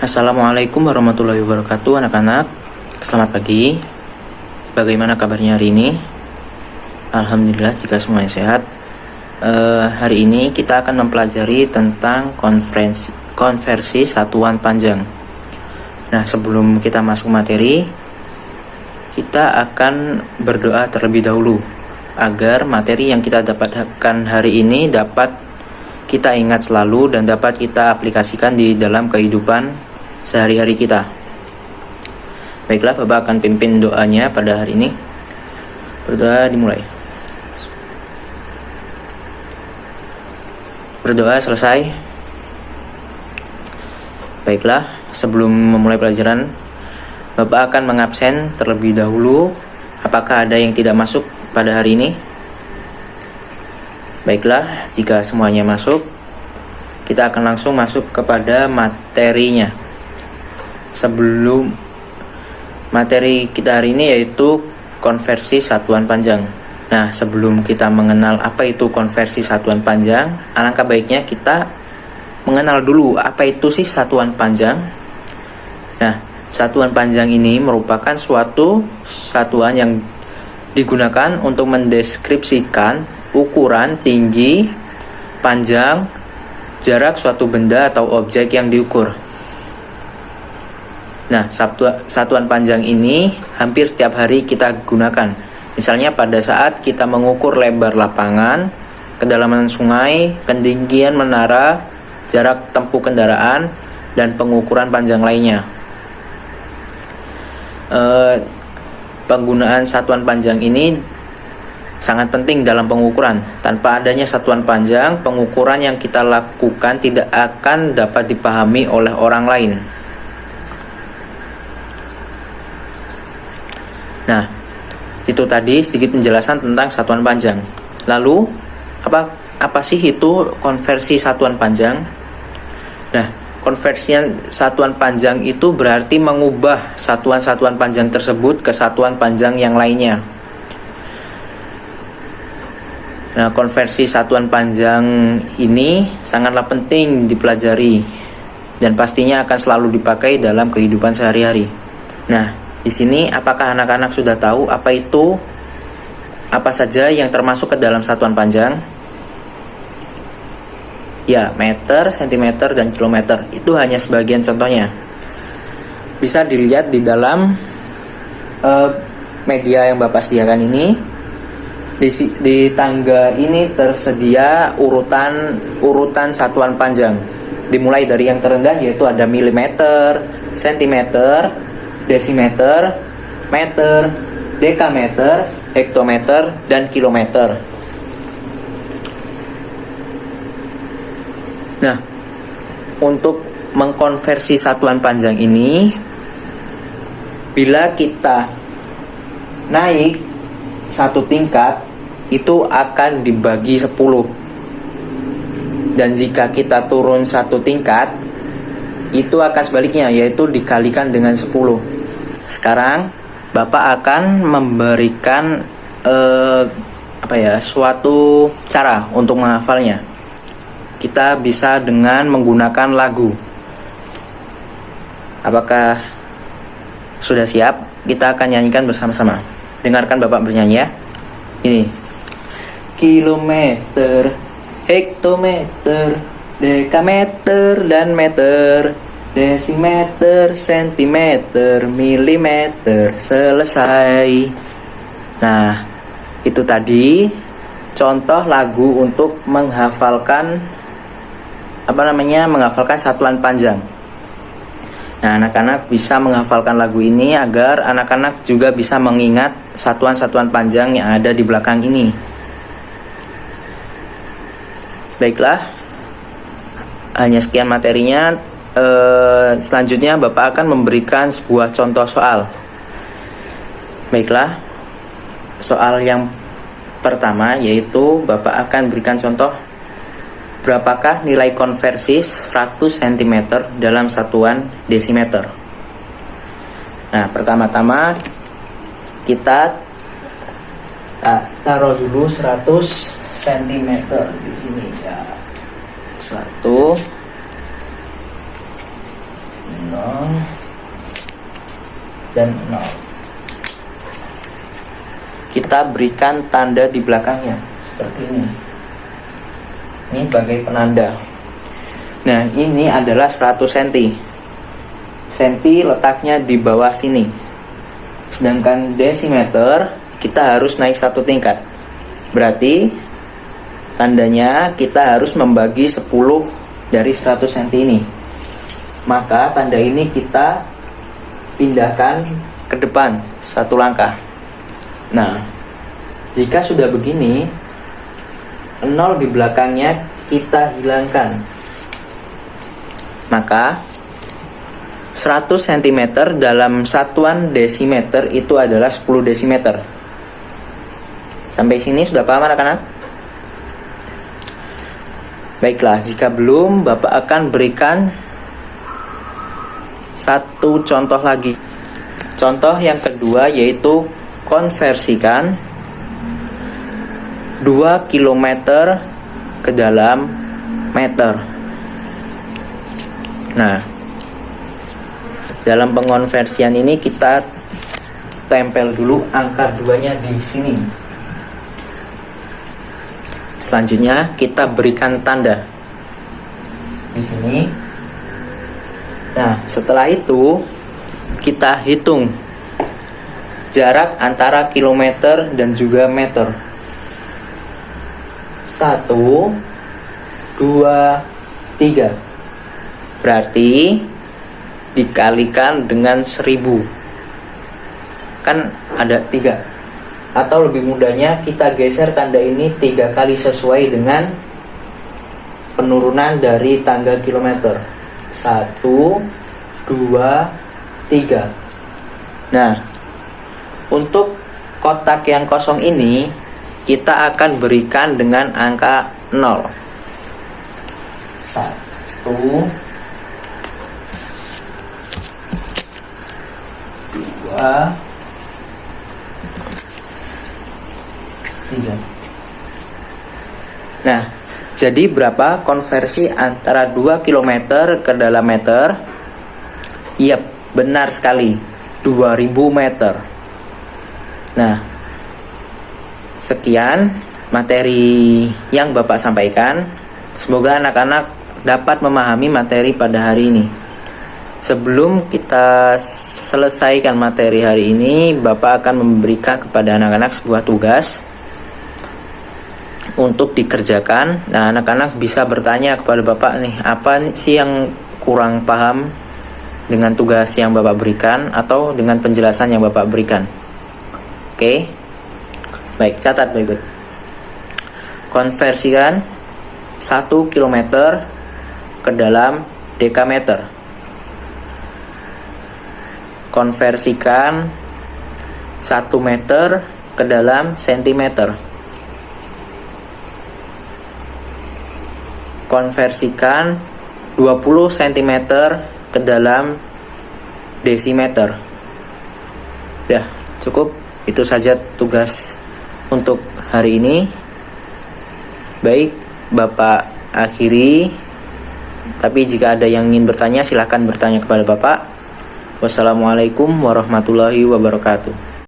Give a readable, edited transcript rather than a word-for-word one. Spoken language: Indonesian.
Assalamualaikum warahmatullahi wabarakatuh anak-anak. Selamat pagi. Bagaimana kabarnya hari ini? Alhamdulillah jika semuanya sehat. Hari ini kita akan mempelajari tentang konversi satuan panjang. Nah, sebelum kita masuk materi, kita akan berdoa terlebih dahulu agar materi yang kita dapatkan hari ini dapat kita ingat selalu dan dapat kita aplikasikan di dalam kehidupan sehari-hari kita. Baiklah, Bapak akan pimpin doanya pada hari ini. Berdoa dimulai. Berdoa selesai. Baiklah, sebelum memulai pelajaran, Bapak akan mengabsen terlebih dahulu. Apakah ada yang tidak masuk pada hari ini? Baiklah, jika semuanya masuk, kita akan langsung masuk kepada materinya. Sebelum materi kita hari ini yaitu konversi satuan panjang. Nah, sebelum kita mengenal apa itu konversi satuan panjang, alangkah baiknya kita mengenal dulu apa itu sih satuan panjang. Nah, satuan panjang ini merupakan suatu satuan yang digunakan untuk mendeskripsikan ukuran, tinggi, panjang, jarak suatu benda atau objek yang diukur. Nah, satuan panjang ini hampir setiap hari kita gunakan. Misalnya pada saat kita mengukur lebar lapangan, kedalaman sungai, ketinggian menara, jarak tempuh kendaraan, dan pengukuran panjang lainnya. Penggunaan satuan panjang ini sangat penting dalam pengukuran. Tanpa adanya satuan panjang, pengukuran yang kita lakukan tidak akan dapat dipahami oleh orang lain. Nah, itu tadi sedikit penjelasan tentang satuan panjang. Lalu, apa sih itu konversi satuan panjang? Nah, konversi satuan panjang itu berarti mengubah satuan-satuan panjang tersebut ke satuan panjang yang lainnya. Nah, konversi satuan panjang ini sangatlah penting dipelajari dan pastinya akan selalu dipakai dalam kehidupan sehari-hari. Nah, di sini apakah anak-anak sudah tahu apa saja yang termasuk ke dalam satuan panjang? Ya, meter, sentimeter, dan kilometer. Itu hanya sebagian contohnya. Bisa dilihat di dalam media yang Bapak sediakan ini. Di tangga ini tersedia urutan satuan panjang. Dimulai dari yang terendah yaitu ada milimeter, sentimeter, desimeter, meter, dekameter, hektometer, dan kilometer. Nah, untuk mengkonversi satuan panjang ini, bila kita naik satu tingkat, itu akan dibagi 10. Dan jika kita turun satu tingkat, itu akan sebaliknya, yaitu dikalikan dengan 10. Sekarang Bapak akan memberikan suatu cara untuk menghafalnya. Kita bisa dengan menggunakan lagu. Apakah sudah siap? Kita akan nyanyikan bersama-sama. Dengarkan Bapak bernyanyi ya. Ini. Kilometer, hektometer, dekameter, dan meter, desimeter, sentimeter, milimeter. Selesai. Nah, itu tadi contoh lagu untuk menghafalkan satuan panjang. Nah, anak-anak bisa menghafalkan lagu ini agar anak-anak juga bisa mengingat satuan-satuan panjang yang ada di belakang ini. Baiklah, hanya sekian materinya. Selanjutnya Bapak akan memberikan sebuah contoh soal. Baiklah, soal yang pertama yaitu Bapak akan berikan contoh. Berapakah nilai konversi 100 cm dalam satuan desimeter? Nah, pertama-tama kita taruh dulu 100 cm di sini ya. 1 0 dan 0. Kita berikan tanda di belakangnya seperti ini. Ini sebagai penanda. Nah, ini adalah 100 cm. Senti letaknya di bawah sini. Sedangkan desimeter kita harus naik satu tingkat. Berarti tandanya kita harus membagi 10 dari 100 cm ini. Maka tanda ini kita pindahkan ke depan satu langkah. Nah, jika sudah begini, 0 di belakangnya kita hilangkan. Maka 100 cm dalam satuan desimeter itu adalah 10 desimeter. Sampai sini sudah paham anak-anak? Baiklah, jika belum, Bapak akan berikan satu contoh lagi. Contoh yang kedua yaitu konversikan 2 km ke dalam meter. Nah, dalam pengonversian ini kita tempel dulu angka 2-nya di sini. Selanjutnya kita berikan tanda di sini. Nah, setelah itu kita hitung jarak antara kilometer dan juga meter. 1, 2, 3. Berarti dikalikan dengan 1000. Kan ada 3. Atau lebih mudahnya kita geser tanda ini 3 kali sesuai dengan penurunan dari tangga kilometer. 1, 2, 3. Nah, untuk kotak yang kosong ini kita akan berikan dengan angka 0. 1, 2, 3. Nah, jadi berapa konversi antara 2 km ke dalam meter? Iya, benar sekali, 2000 meter. Nah, sekian materi yang Bapak sampaikan. Semoga anak-anak dapat memahami materi pada hari ini. Sebelum kita selesaikan materi hari ini, Bapak akan memberikan kepada anak-anak sebuah tugas untuk dikerjakan. Nah, anak-anak bisa bertanya kepada Bapak nih, apa sih yang kurang paham dengan tugas yang Bapak berikan atau dengan penjelasan yang Bapak berikan. Oke. Baik, catat baik-baik. Konversikan 1 km ke dalam dekameter. Konversikan 1 meter ke dalam sentimeter. Konversikan 20 cm ke dalam desimeter. Dah, cukup. Itu saja tugas untuk hari ini. Baik, Bapak akhiri. Tapi jika ada yang ingin bertanya, silahkan bertanya kepada Bapak. Wassalamualaikum warahmatullahi wabarakatuh.